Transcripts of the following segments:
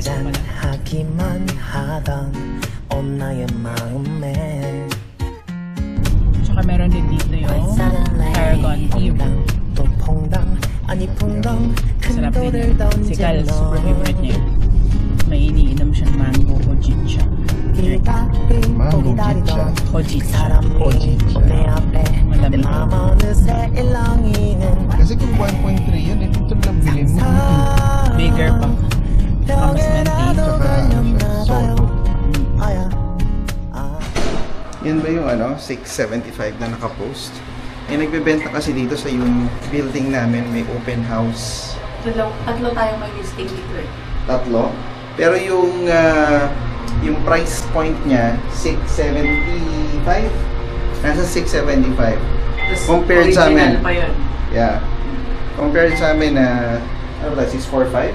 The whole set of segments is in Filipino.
Daiso pala. Tsaka meron din dito yung Paragon Hero. Sarap din yun. Si Cal, super favorite niya yun. May iniinom siyang mango hojicha. Mango hojicha. Hojicha. Malamig. Kasi kung 1.3 yun, ito lang bilhin mo. Bigger pa. Tsaka mas maintain. Tsaka yan ba yung 675 na nakapost? Nagbebenta kasi dito sa yung building namin, may open house. Tatlo tayong may listing dito eh. Tatlo? Pero yung price point niya, 675? Nasa 675. Compared sa amin. Pa yun. Yeah. Compared sa amin na, ano ba, 645?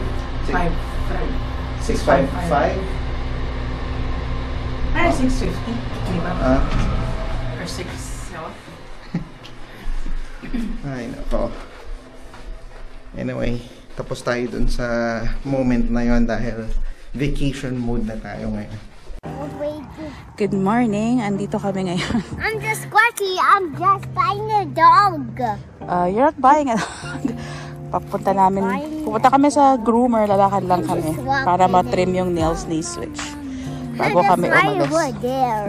655? Ay, 650. Di ba? Or 6, no? Ay, nako. Anyway, tapos tayo dun sa moment na yon dahil vacation mode na tayo ngayon. Good morning. Andito kami ngayon. I'm just Squirty. I'm just buying a dog. You're not buying a dog. Pupunta kami sa groomer. Lalakad lang kami para matrim yung nails ni Switch. Bago kami umalis. Right there.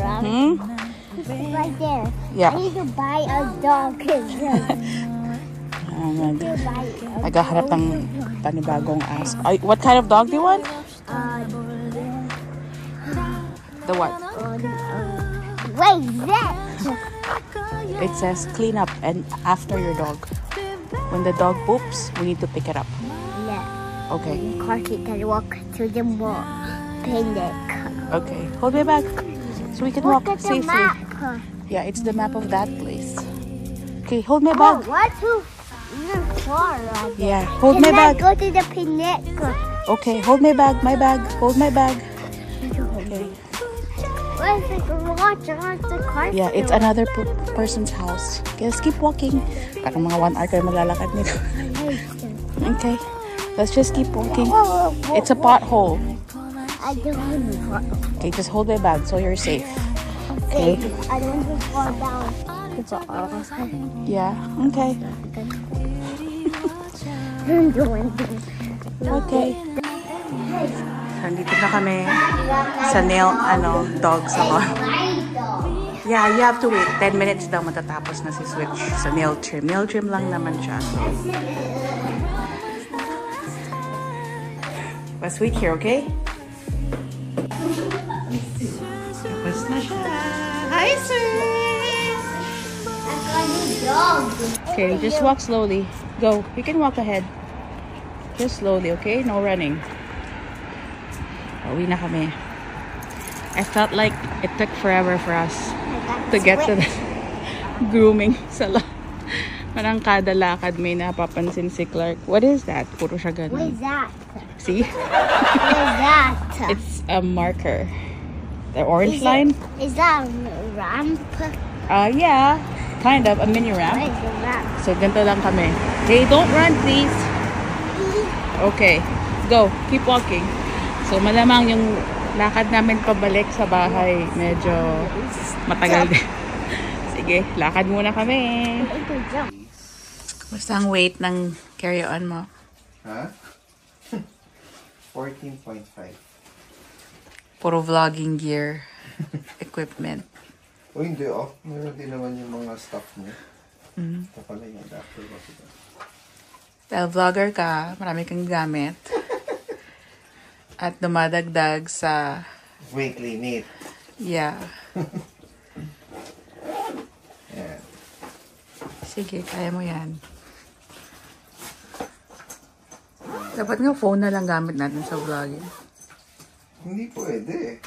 Right there. Yeah. I need to buy a dog. Naghahanap ng panibagong ask. What kind of dog do you want? The what? Wait, that. It says clean up and after your dog. When the dog poops, we need to pick it up. Yeah. Okay. Carty can walk to the mall. Picnic. Okay. Hold my bag so we can walk Look at the safely. map. Yeah, it's the map of that place. Okay, hold my Oh, bag. what? You're far. Yeah, hold my Can I bag. go to the picnic? Okay, hold my bag. My bag. Hold my bag. Okay. Where's the garage? Aren't the cars? Yeah, it's another person's house. Okay, let's keep walking. Parang mga 1 hour kayo maglalakad nito. Okay, let's just keep walking. It's a pothole. I don't want to fall. Okay, just hold my bag so you're safe. Okay. I don't want to fall down. It's all. Yeah, okay. I'm doing this. Okay. Nandito na kami sa dog salon. Yeah, you have to wait. 10 minutes daw matatapos na si Switch sa nail trim. Nail trim lang naman siya. Let's wait here, okay? Tapos na siya. Hi, Switch! I got a dog. Okay, just walk slowly. Go. You can walk ahead. Just slowly, okay? No running. Uwi na kami. I felt like it took forever for us to get to the grooming salon. Parang kada lakad may napapansin si Clark. What is that? Puro siya ganun. What is that? See? What is that? It's a marker. The orange line? Is that a ramp? Yeah. Kind of. A mini What ramp. is the ramp? So, ganito lang kami. Okay, don't run, please. Okay. Go. Keep walking. So, malamang yung lakad namin pabalik sa bahay, medyo matagal din. Sige, lakad muna kami. Basta ang weight ng carry-on mo? Ha? 14.5. Puro vlogging gear, equipment. O hindi meron din naman yung mga stuff niya. Ito pala yung adapter ko. Dahil vlogger ka, marami kang gamit. At dumadagdag sa weight limit. Yeah. Ayan. Sige, kaya mo yan. Dapat nga phone na lang gamit natin sa vlogging. Hindi pwede.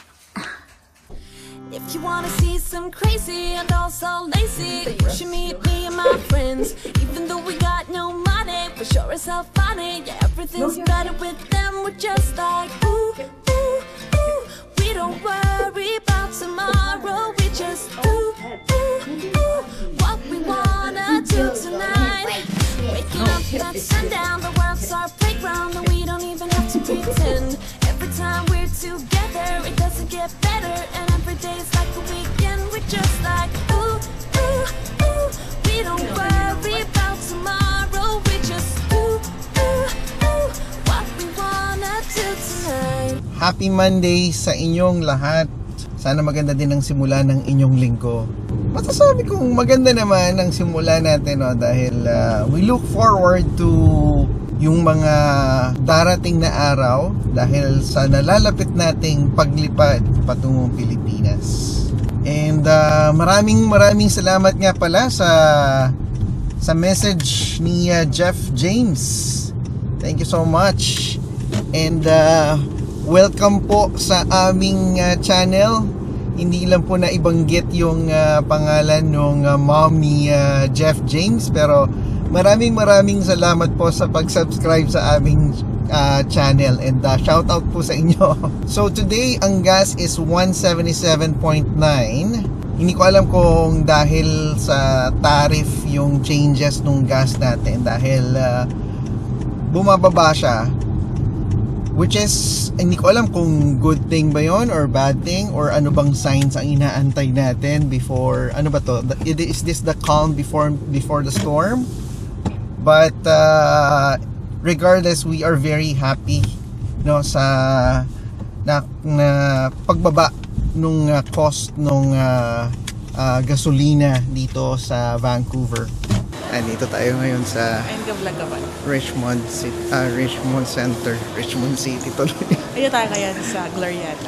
If you wanna see some crazy and also lazy, then you should meet me and my friends. Even though we got no money, for sure it's so funny. Yeah, everything's better with them. We're just like ooh, ooh, ooh. We don't worry about tomorrow. We just ooh, ooh, ooh. What we wanna do tonight. Waking up at sundown, the world's our playground, and we don't even have to pretend. Every time together, it doesn't get better. And every day's like a weekend. We're just like, ooh, ooh, ooh. We don't worry about tomorrow. We just ooh, ooh, ooh. What we wanna do tonight. Happy Monday sa inyong lahat. Sana maganda din ang simula ng inyong linggo. Masasabi kong maganda naman ang simula natin, no? Dahil we look forward to yung mga darating na araw dahil sa nalalapit nating paglipad patungong Pilipinas. And maraming salamat nga pala sa message ni Jeff James. Thank you so much. And welcome po sa aming channel. Hindi lang po na ibanggit yung pangalan ng mommy Jeff James, pero maraming salamat po sa pag-subscribe sa aming channel, and shout out po sa inyo. So today ang gas is 177.9. Hindi ko alam kung dahil sa tariff yung changes nung gas natin, dahil bumababa siya, which is hindi ko alam kung good thing ba yon or bad thing, or ano bang signs ang inaantay natin before, ano ba to, is this the calm before the storm? But regardless, we are very happy, no, sa na pagbaba nung cost nung gasolina dito sa Vancouver. Andito tayo ngayon sa Richmond City, Richmond Center, Richmond City tuloy. Ayun tayo kaya sa Glorieta.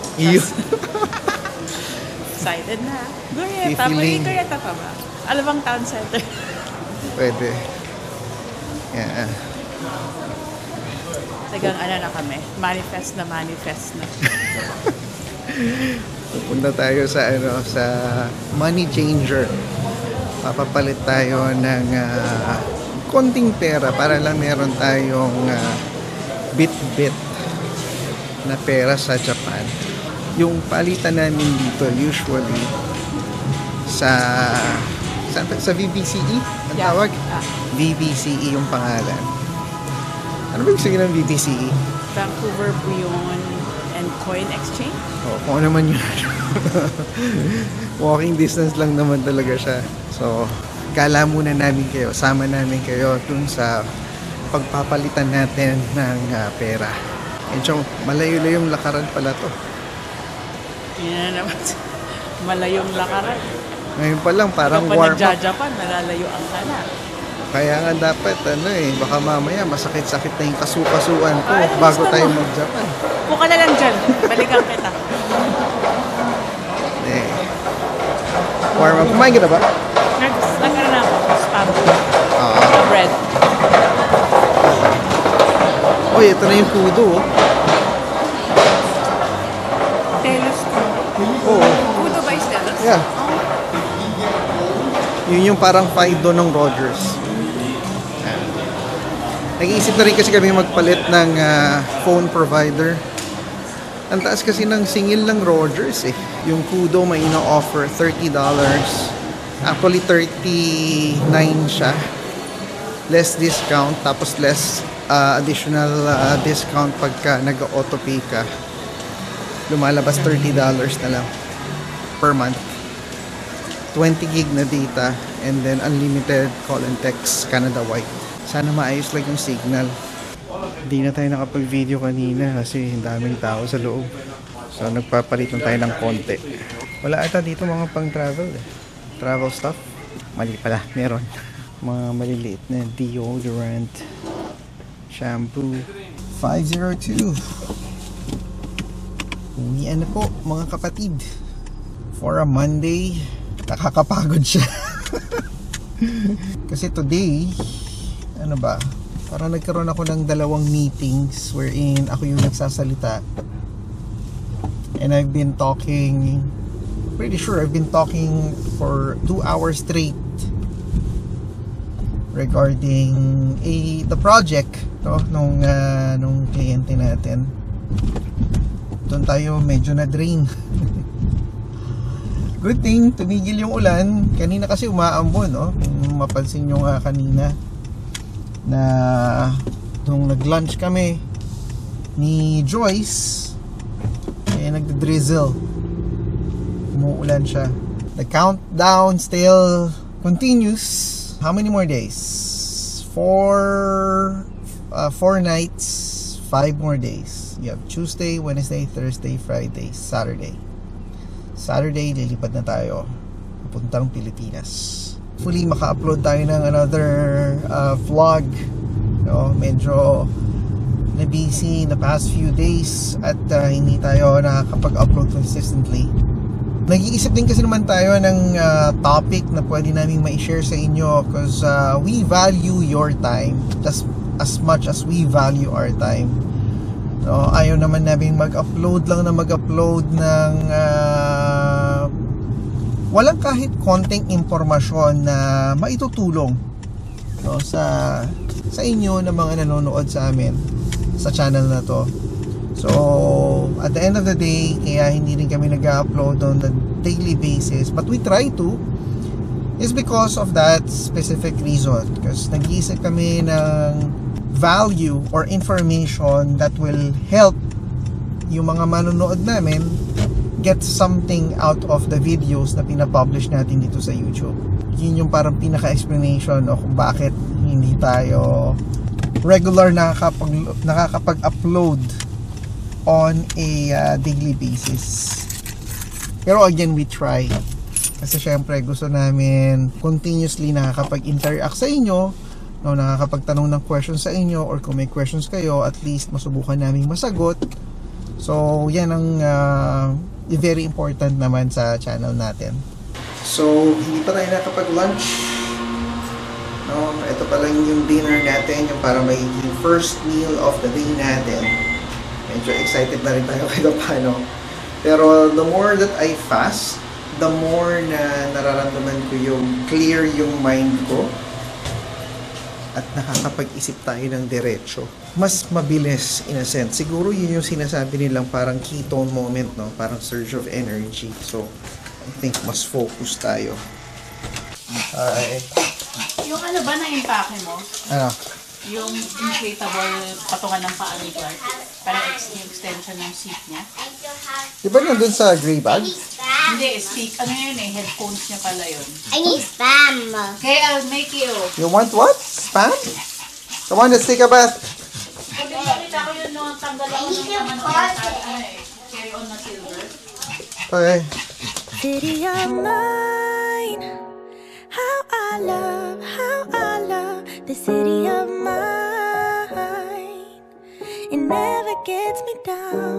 Excited na. Glorieta, may Glorieta pa ba? Alabang Town Center. Pwede. Yeah. Tagang ano na kami, manifest na. Pupunta tayo sa sa money changer. Papapalit tayo ng konting pera para lang meron tayong bit na pera sa Japan. Yung palitan namin dito usually sa VBCE ang tawag? VBCE yung pangalan. Ano ba yung sabihin ng VBCE? Vancouver Bullion and Coin Exchange? Oo, kung ano man yun. Walking distance lang naman talaga siya. So, gala muna namin kayo, sama namin kayo dun sa pagpapalitan natin ng pera. Medyo malayo-layong lakaran pala to. Yan na naman. Malayong lakaran. Ngayon pa lang parang warm up. warm up. Nagja-Japan, malalayo ang kana. Kaya nga dapat, baka mamaya masakit-sakit na yung kasukasuan ko bago tayo mag-Japan. Puka na lang dyan. Balikan kita. Warm up. Kumain kita ba? Nag-ano na ako. Spam. Bread. Oy, ito na yung pudo. Telos ko. Oo. Pudo ba is telos? Yeah. Yun yung parang Fido ng Rogers. Nag-iisip na rin kasi kami magpalit ng phone provider. Ang taas kasi ng singil ng Rogers eh. Yung Kudo may ino-offer $30. Actually $39 siya. Less discount, tapos less additional discount pagka nag-autopay ka. Lumalabas $30 na lang per month. 20 gig na data and then unlimited call and text Canada-wide. Sana maayos lang yung signal. Hindi na tayo nakapag-video kanina kasi daming tao sa loob. So nagpapalitan tayo ng konti. Wala ata dito mga pang-travel eh. Travel stuff. Mali pala, meron. Mga maliliit na deodorant, shampoo. 502. Uwian na po mga kapatid. For a Monday, nakakapagod siya. Kasi today, ano ba? Parang nagkaroon ako ng 2 meetings wherein ako yung nagsasalita. And I've been talking, pretty sure I've been talking for 2 hours straight regarding the project, no, nung kliyente natin. Doon tayo medyo na-drain. Good thing, tumigil yung ulan. Kanina kasi umaambon, no? Kung mapansin nyo nga kanina na nung nag-lunch kami ni Joyce, Ayan, nagdi-drizzle. Umuulan siya. The countdown still continues. How many more days? 4 nights, 5 more days. You have Tuesday, Wednesday, Thursday, Friday, Saturday. Saturday, lilipad na tayo. Papuntang Pilipinas. Hopefully, maka-upload tayo ng another vlog. No, medyo na-busy the past few days at hindi tayo nakakapag-upload consistently. Nag-iisip din kasi naman tayo ng topic na pwede namin ma-share sa inyo because we value your time just as much as we value our time. No, ayaw naman namin mag-upload lang na mag-upload ng walang kahit konting impormasyon na maitutulong, no, sa inyo na mga nanonood sa amin sa channel na to. So, at the end of the day, kaya hindi rin kami nag-upload on the daily basis, but we try to, is because of that specific reason. Because nag-iisip kami ng value or information that will help yung mga manonood namin get something out of the videos na pinapublish natin dito sa YouTube. Yun yung parang pinaka-explanation o kung bakit hindi tayo regular nakakapag-upload on a daily basis. Pero again, we try. Kasi syempre gusto namin continuously nakakapag-interact sa inyo, no, nakakapagtanong ng questions sa inyo, or kung may questions kayo, at least masubukan namin masagot. So, yan ang very important naman sa channel natin. So, hindi pa tayo nakapag-lunch. No, ito pa lang yung dinner natin, yung para may first meal of the day natin. Medyo excited na rin tayo kahit paano. Pero the more that I fast, the more na nararamdaman ko yung clear yung mind ko at nakakapag-isip tayo ng diretso. Mas mabilis in a sense. Siguro yun yung sinasabi nilang parang ketone moment, no? Parang surge of energy. So, I think mas focus tayo. Yung ano ba na impake mo? Ano? Yung inflatable patungan ng paa ni Clark. Parang yung extension ng seat niya. Di ba nandun sa gray bag? Hindi, ano yun eh, headphones niya pala yun. I need spam. Okay, I'll make you. You want what? Spam? Come on, let's take a bath. Sabi nakita ko yun noong tanggal ako ng naman carry on na silver. Okay. City of mine, how I love the city of mine. It never gets me down.